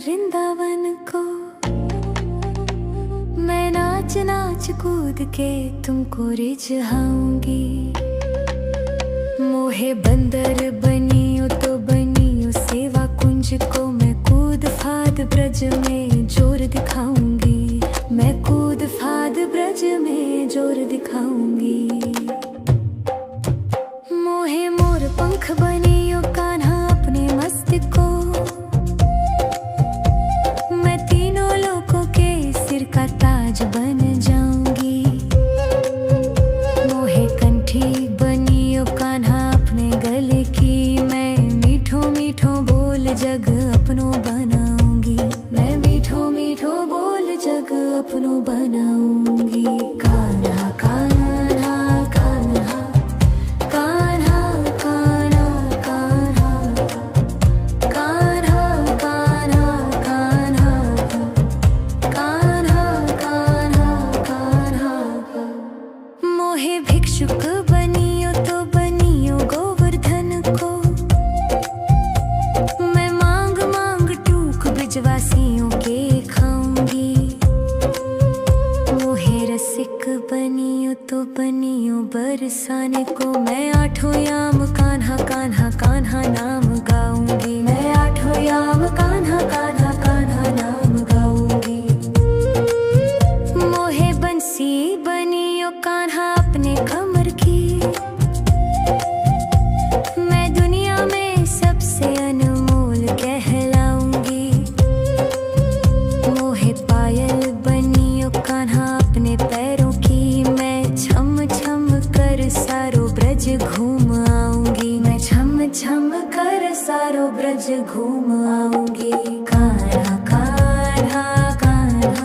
वृंदावन को मैं नाच नाच कूद के तुमको रिझाऊंगी। मोहे बंदर बनियो तो बनियो सेवा कुंज को मैं कूद फाद ब्रज में जोर दिखाऊंगी। मैं कूद फाद ब्रज में जोर दिखाऊंगी। मोहे मोर पंख बनियो कान्हा अपने मस्तक को मैं तीनों लोगों के सिर का ताज बन जाऊंगी। मोहे कंठी बनियो कान्हा अपने गले की मैं मीठो मीठो बोल जग अपनो बनाऊंगी। मैं मीठो मीठो बोल जग अपनो बनाऊंगी। कान्हा कान्हा कान्हा कान्हा कान्हा कान्हा कान्हा कान्हा कान्हा कान्हा कान्हा। मोहे भिक्षुक बनियो तो बनियो गोवर्धन को मैं मांग मांग टूक ब्रजवासियों के खाऊंगी। मोहे रसिक बनियो तो बनियो बरसाने को मैं आठों याम कान्हा कान्हा कान्हा नाम गाऊंगी। मैं आठों याम कान्हा कान्हा कान्हा नाम गाऊंगी। मोहे बंसी बनियो कान्हा अपने कमर की मैं दुनिया में सबसे अनमोल कहलाऊंगी। मोहे पायल बनियो कान्हा अपने पैरों की मैं छम छम कर सारो ब्रज घूम आऊंगी। मैं छम छम कर सारो ब्रज घूम आऊंगी। कान्हा कान्हा कान्हा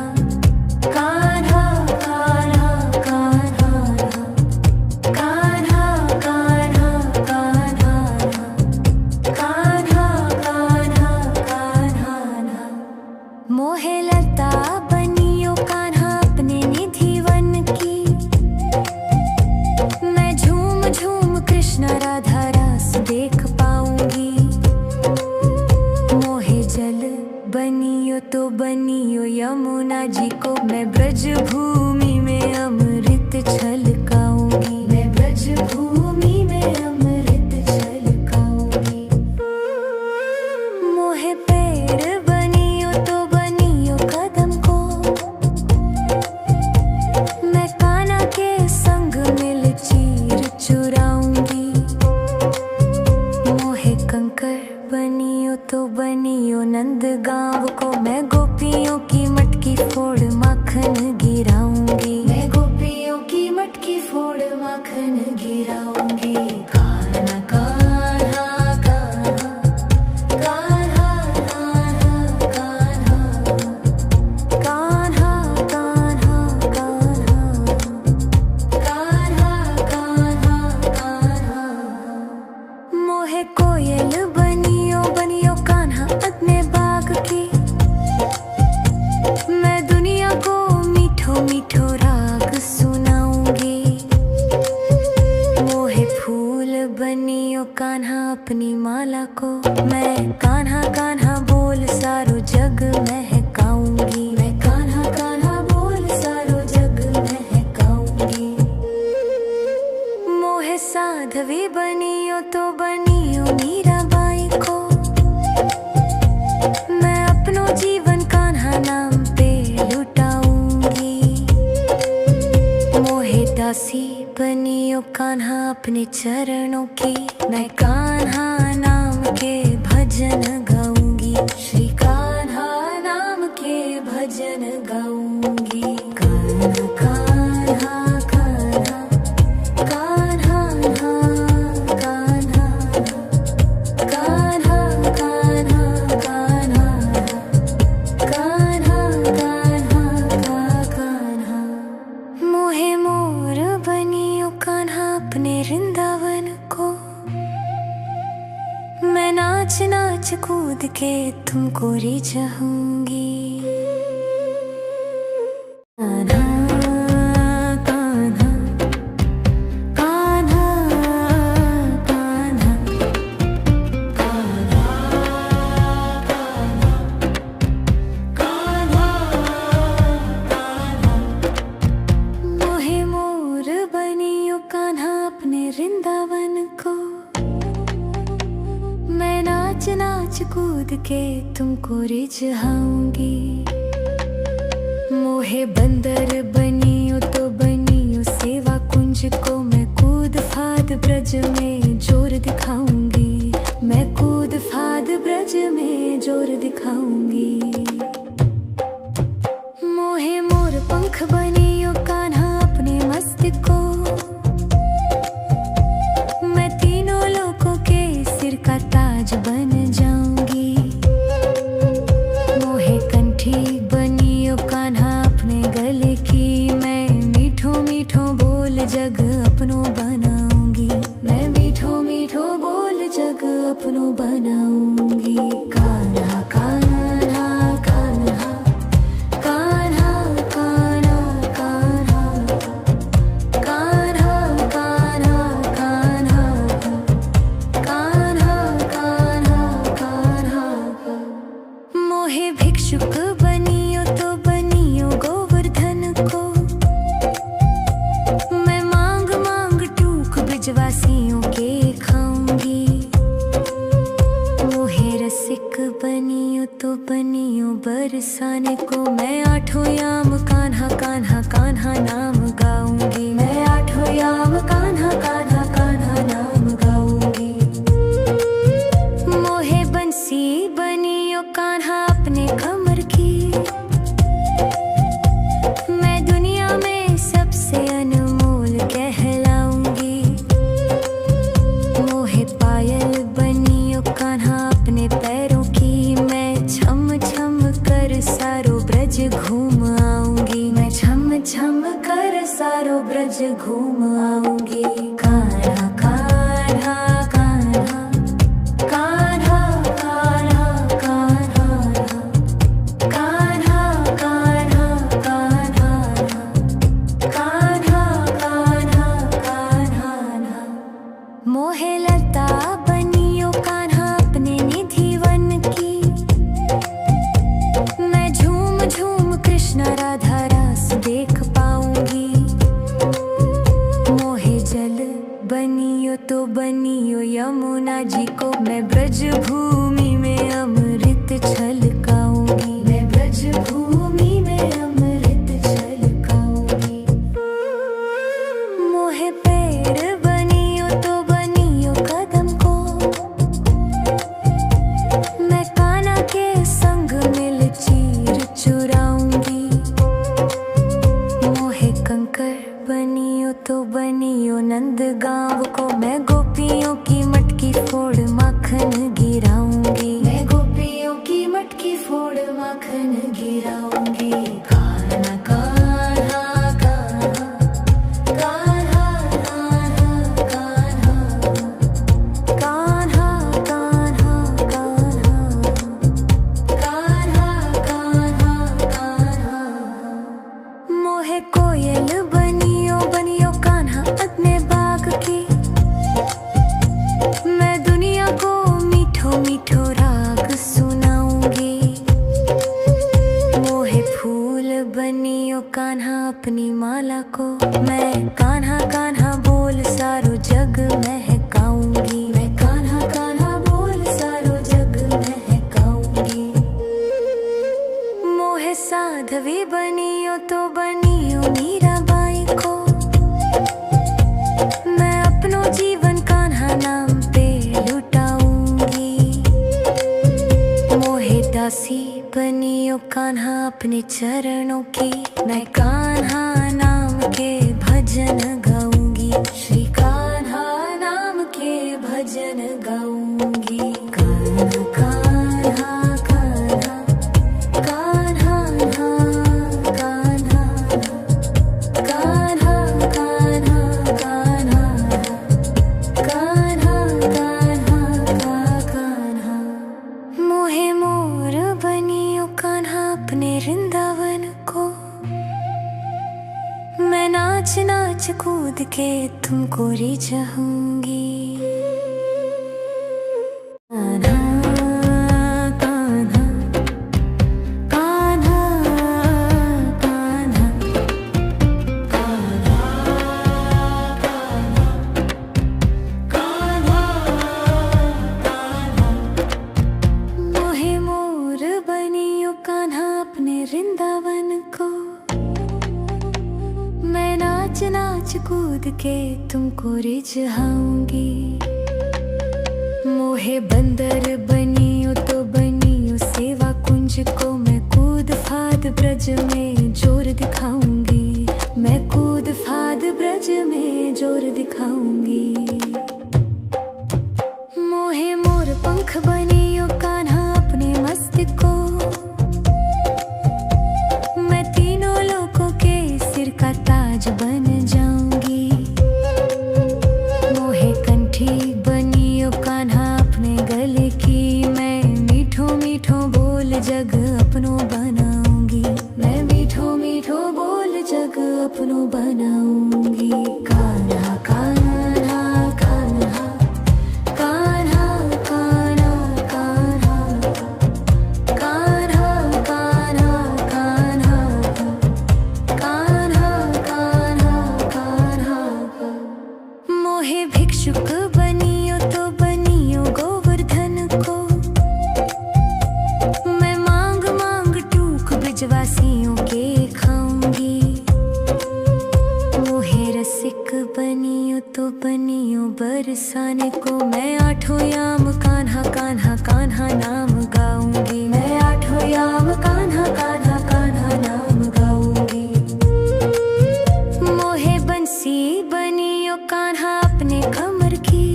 कान्हा कान्हा कान्हा कान्हा कान्हा कान्हा कान्हा कान्हा। मोहे लता बनियो कान्हा अपने निधि वन की मैं झूम झूम कृष्ण राधा रास देख पाऊंगी। मोहे जल बनियो तो बनियो यमुना जी को मैं ब्रज भूमि में अमृत छलकाऊंगी। मैं ब्रज भूमि में अमृत छलकाऊंगी। मोहे पैर बनियो तो बनियो कदम को मैं कान्हा के संग मिल चीर चुराऊंगी। मोहे कंकर बनियो तो बनियो नंद गांव को मैं गोपियों की मटकी फोड़ माखन गिराऊंगी। मैं गोपियों की मटकी फोड़ माखन गिराऊंगी। कान्हा कान्हा कान्हा कान्हा कान्हा कान्हा कान्हा कान्हा कान्हा। मोहे कोयल बनियो बनियो कान्हा अपने बाग की मैं दुनिया को मीठो मीठो राग सुनाऊंगी। मोहे फूल बनियो कान्हा अपनी माला को मैं कान्हा कान्हा बोल सारो जग महकाऊंगी। मैं कान्हा कान्हा बोल सारो जग महकाऊंगी। मोहे साध्वी बनियो तो बनियो मीराबाई को मैं अपनो जीवन कान्हा नाम पे लुटाऊंगी। मोहे दासी बनियो कान्हा अपने चरणों की मैं कान्हा नाम के भजन गाऊंगी। श्री कान्हा नाम के भजन गाऊंगी। कान्हा कान्हा कान्हा कान्हा कान्हा कान्हा कान्हा कान्हा कान्हा कान्हा कान्हा। मोहे मोर बनियो कान्हा अपने वृंदावन को मैं नाच नाच कूद के तुमको रिझाऊंगी। मोहे बंसी बनियो कान्हा अपने कमर की मैं छम छम कर सारो ब्रज घूम आऊंगी। मैं छम छम कर सारो ब्रज घूम आऊंगी। कान्हा कान्हा कान्हा कान्हा कान्हा कान्हा कान्हा कान्हा कान्हा। मोहे मोर बनियो कान्हा अपने वृंदावन को नाच नाच कूद के तुमको रिझाऊंगी। कान्हा कान्हा कान्हा कान्हा कान्हा कान्हा मोहे मोर बनियो कान्हा अपने वृंदावन को। मैं नाच नाच कूद के तुमको रिझाऊंगी। मोहे बंदर बनियो तो बनियो सेवा कुंज को। मैं कूद फाद ब्रज में जोर दिखाऊंगी। मैं कूद फाद ब्रज में जोर दिखाऊंगी। मोहे मोर पंख बनियो कान्हा अपने मस्तक को। मैं तीनों लोगों के सिर का ताज बन जाऊंगी। मोहे कंठी बनियो कान्हा अपने गले की। मैं मीठो मीठो बोल जग अपनो बनाऊंगी। मैं मीठो मीठो बोल जग अपनो बनाऊंगी। कान्हा कान्हा कान्हा कान्हा कान्हा कान्हा कान्हा कान्हा कान्हा कान्हा कान्हा कान्हा मोहे भिक्षुक बनियो तो बनियो गोवर्धन को। मैं मांग मांग टूक ब्रजवासियों के खाऊंगी। मोहे रसिक बनियो तो बनियो बरसाने को। मैं आठों याम कान्हा कान्हा कान्हा नाम गाऊंगी। मैं आठों याम कान्हा कान्हा कान्हा नाम गाऊंगी। मोहे बंसी बनियो कान्हा अपने कमर की। मैं दुनिया में सबसे अनमोल कहलाऊंगी। मोहे पायल बनियो कान्हा अपने पैरों की। मैं छम छम कर सारो ब्रज घूम आऊंगी। मैं छम छम कर सारो ब्रज घूम आऊंगी। कान्हा कान्हा कान्हा कान्हा कान्हा कान्हा कान्हा कान्हा कान्हा कान्हा कान्हा कान्हा मोहे लता बनियो कान्हा अपने निधि वन की। मैं झूम झूम कृष्ण राधा रास देख पाऊंगी। मोहे जल बनियो तो बनियो यमुना जी को। मैं ब्रज भूमि में अमृत छलकाऊंगी। मैं ब्रज भूमि में अमृत छलकाऊंगी। मोहे पैर बनियो तो बनियो कदम को। मैं कान्हा के संग मिल चीर चुराऊंगी। मोहे कंकर बनियो तो बनियो नंद गांव को। मैं गोपियों की मटकी फोड़ माखन गिराऊंगी। मैं गोपियों की मटकी फोड़ माखन गिराऊंगी। कान्हा कान्हा कान्हा कान्हा कान्हा कान्हा कान्हा कान्हा कान्हा कान्हा मोहे कोयल बनियो बनियो कान्हा अपने बाग की। मैं दुनिया को मीठो मीठो राग सुनाऊंगी। मोहे फूल बनियो कान्हा अपनी माला को। मैं कान्हा कान्हा बोल सारो जग महकाऊंगी। मैं कान्हा कान्हा बोल सारो जग महकाऊंगी। मोहे साध्वी बनियो तो बनियो मीराबाई को। मैं अपनो जीवन कान्हा नाम पे लुटाऊंगी। मोहे दासी बनियो कान्हा अपने चरणों की। मैं कान्हा नाम के भजन गाऊंगी। श्री कान्हा नाम के भजन गाऊंगी। कान्हा कान्हा कान्हा कान्हा कान्हा कान्हा कान्हा कान्हा कान्हा कान्हा कान्हा के तुमको रिझाऊंगी। वृंदावन को मैं नाच नाच कूद के तुमको रिझाऊंगी। मोहे बंदर बनियो तो बनियो सेवा कुंज को मैं कूद फाद ब्रज में जोर दिखाऊंगी। मैं कूद फाद ब्रज में जोर दिखाऊंगी। मोहे मोर पंख बनियो कान्हा अपने मस्तक को का ताज बन जाऊंगी। मोहे कंठी बनियो कान्हा अपने गले की मैं मीठो मीठो बोल जग अपनो बनाऊंगी। मैं मीठो मीठो बोल जग अपनो बनाऊंगी। कान्हा कान्हा कान्हा कान्हा कान्हा कान्हा कान्हा कान्हा। मोहे भिक्षुक बनियो तो बनियो गोवर्धन को मैं मांग मांग टूक ब्रजवासियों के खाऊंगी। मोहे रसिक बनियो तो बनियो बरसाने को मैं आठों याम कान्हा कान्हा कान्हा नाम गाऊंगी। मैं आठों याम कान्हा कान्हा कान्हा नाम गाऊंगी। मोहे बंसी बनियो कान्हा अपने कमर की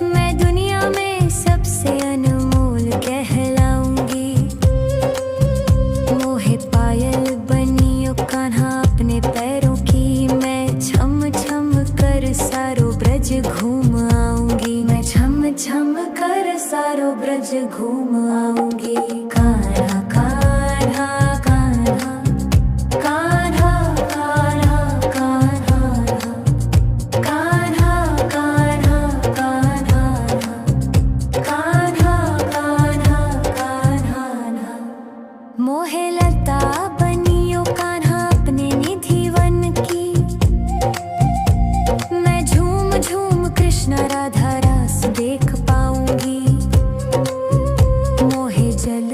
मैं दुनिया में सबसे अनमोल कहलाऊंगी। मोहे पायल बनियो कान्हा अपने पैरों की मैं छम छम कर सारो ब्रज घूम आऊंगी। मैं छम छम कर सारो ब्रज घूम आऊंगी। कान्हा कान्हा कान्हा कान्हा कान्हा कान्हा कान्हा कान्हा कान्हा कान्हा कान्हा। मोहे लता बनियो कान्हा अपने निधि वन की मैं झूम झूम कृष्ण राधा रास देख पाऊंगी। मोहे जल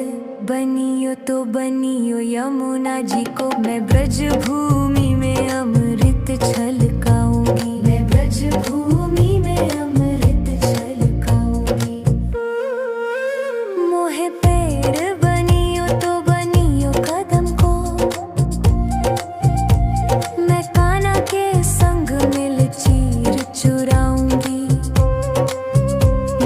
बनियो तो बनियो यमुना जी को मैं ब्रज भूमि में अमृत छलकाऊंगी। मैं ब्रज भूमि में अमृत छलकाऊंगी। मोहे पेड़ बनियो तो बनियो कदम को मैं कान्हा के संग मिल चीर चुराऊंगी।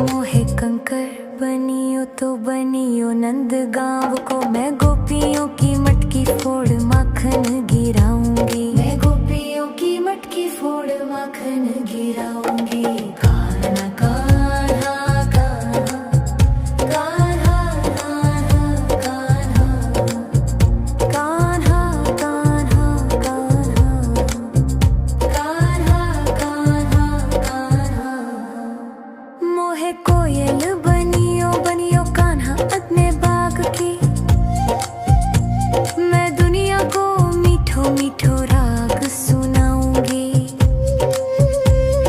मोहे कंकर बनियो तो बनियो नंद गांव को मैं गोपियों की मटकी फोड़ माखन गिराऊंगी। मैं गोपियों की मटकी फोड़ माखन गिराऊंगी। कान्हा कान्हा कान्हा कान्हा कान्हा कान्हा कान्हा कान्हा कान्हा कान्हा। मोहे कोयल बनियो बनियो कान्हा अपने बाग की मैं दुनिया को मीठो मीठो राग सुनाऊंगी।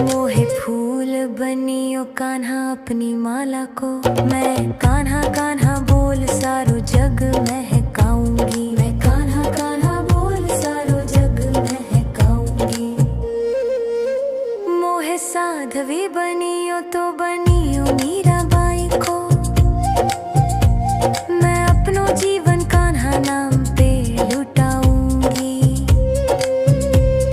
मोहे फूल बनियो कान्हा अपनी माला को मैं कान्हा कान्हा बोल सारो जग महकाऊंगी। मैं कान्हा कान्हा बोल सारो जग महकाऊंगी। मोहे साध्वी बनियो तो बनियो मीराबाई को मैं अपनो जीवन कान्हा नाम पे लुटाऊंगी।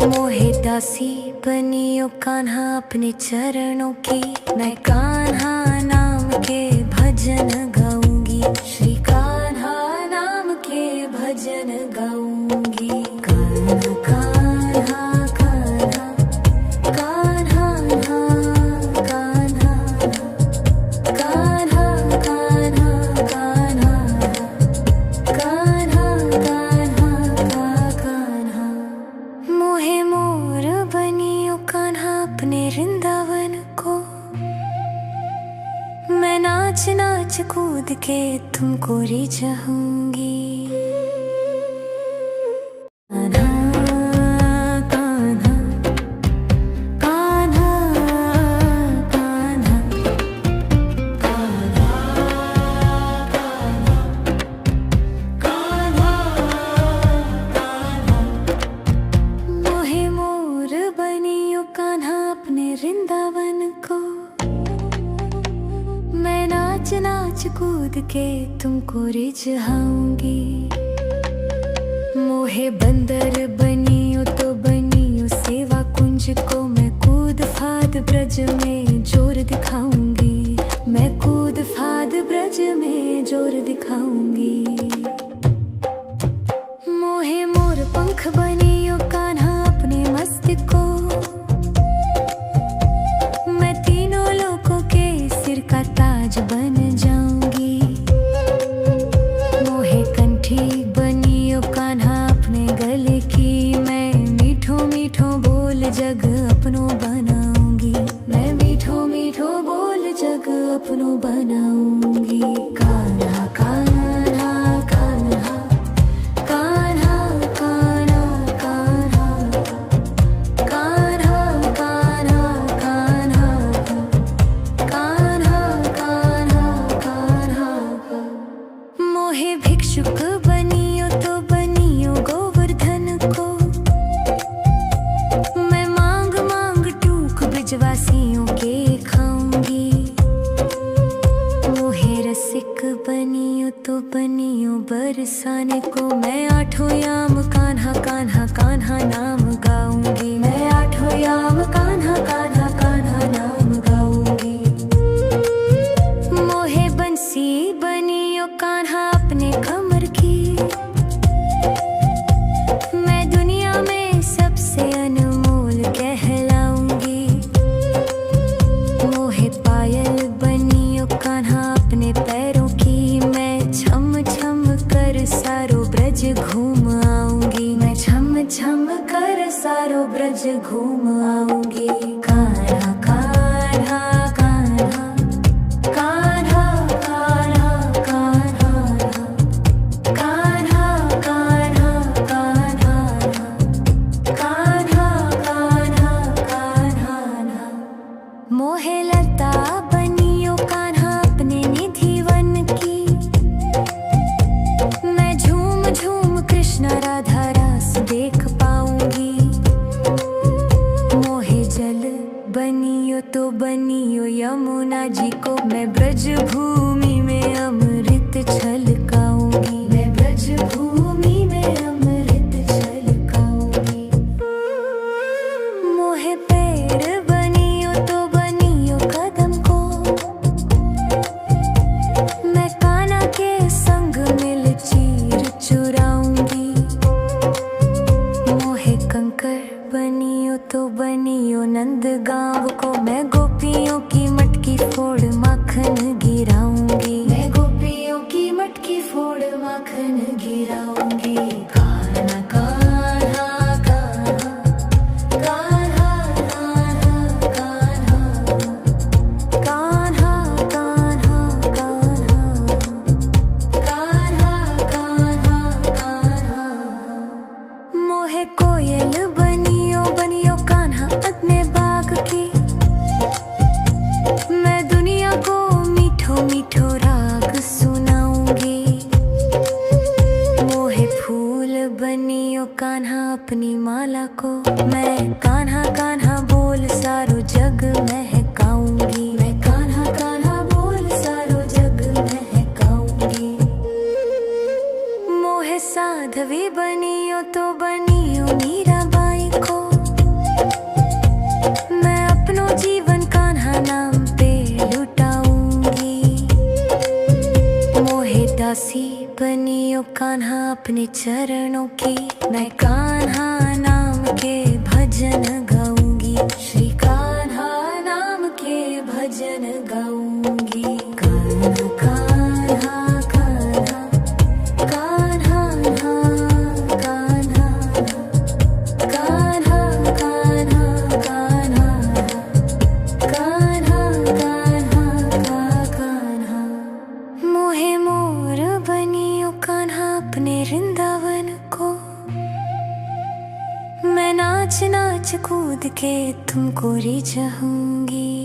मोहे दासी बनियो कान्हा अपने चरणों की मैं कान्हा नाम के भजन गाऊंगी। श्री कान्हा नाम के भजन गाऊंगी। कान्हा कान्हा कान्हा कान्हा कान्हा कान्हा कान्हा कान्हा कान्हा कान्हा कान्हा। मोहे वृंदावन को। मैं नाच नाच कूद के तुमको रिझाऊंगी। वृंदावन को मैं नाच नाच कूद के तुमको रिझाऊंगी। मोहे बंदर बनियो तो बनियो सेवा कुंज को। मैं कूद फाद ब्रज में जोर दिखाऊंगी। मैं कूद फाद ब्रज में जोर दिखाऊंगी। मोहे मोर पंख बनियो कान्हा अपने मस्तक को। ताज बन जाऊंगी। मोहे कंठी बनियो कान्हा अपने गले की। मैं मीठो मीठो बोल जग अपनो बनाऊंगी। मैं मीठो मीठो बोल जग अपनो बनाऊंगी। कान्हा कान्हा कान्हा कान्हा कान्हा कान्हा कान्हा कान्हा। मोहे भिक्षुक बनियो तो बनियो गोवर्धन को। मैं मांग मांग टूक ब्रजवासियों के खाऊंगी। मोहे रसिक बनियो तो बनियो बरसाने को। मैं आठों याम कान्हा कान्हा कान्हा नाम गाऊंगी। मैं आठों याम कान्हा कान्हा कान्हा नाम गाऊंगी। मोहे बंसी बनियो कान्हा अपने कमर की। मैं दुनिया में सबसे अनमोल कहलाऊंगी। मोहे पायल बनियो कान्हा अपने पैरों की। मैं छम छम कर सारो ब्रज घूम आऊंगी। मैं छम छम कर सारो ब्रज घूम आऊंगी। कान्हा कान्हा कान्हा कान्हा कान्हा कान्हा कान्हा कान्हा कान्हा कान्हा कान्हा। मोहे लता बनियो कान्हा अपने निधि वन की। मैं झूम झूम कृष्ण राधा रास देख पाऊंगी। मोहे जल बनियो तो बनियो यमुना जी को। मैं ब्रज भूमि में अमृत छलकाऊंगी। मैं ब्रज भूमि में अमृत छलकाऊंगी। मोहे पैर बनियो तो बनियो कदम को। मैं कान्हा के संग मिल चीर चुराऊंगी। मोहे कंकर बनियो तो बनियो नंद गांव को। मैं गोपियों की मटकी फोड़ माखन गिराऊंगी। मैं गोपियों की मटकी फोड़ माखन गिराऊंगी। कान्हा कान्हा कान्हा कान्हा कान्हा कान्हा कान्हा कान्हा कान्हा कान्हा। मोहे कोयल बनियो बनियो कान्हा अपने बाग की। मैं दुनिया को मीठो मीठो राग सुनाऊंगी। मोहे फूल बनियो कान्हा अपनी माला को। मैं कान्हा कान्हा बोल सारो जग महकाऊंगी। मैं कान्हा कान्हा बोल सारो जग महकाऊंगी। मोहे साधवी बनियो तो बनियो मीराबाई को। मैं अपनो जीवन कान्हा नाम पे लुटाऊंगी। मोहे दासी बनियो कान्हा अपने चरणों की। मैं कान्हा नाम के भजन गाऊंगी। श्री कान्हा नाम के भजन गाऊंगी। कान्हा कान्हा कान्हा कान्हा कान्हा कान्हा कान्हा कान्हा नाच नाच कूद के तुमको रिझाऊंगी।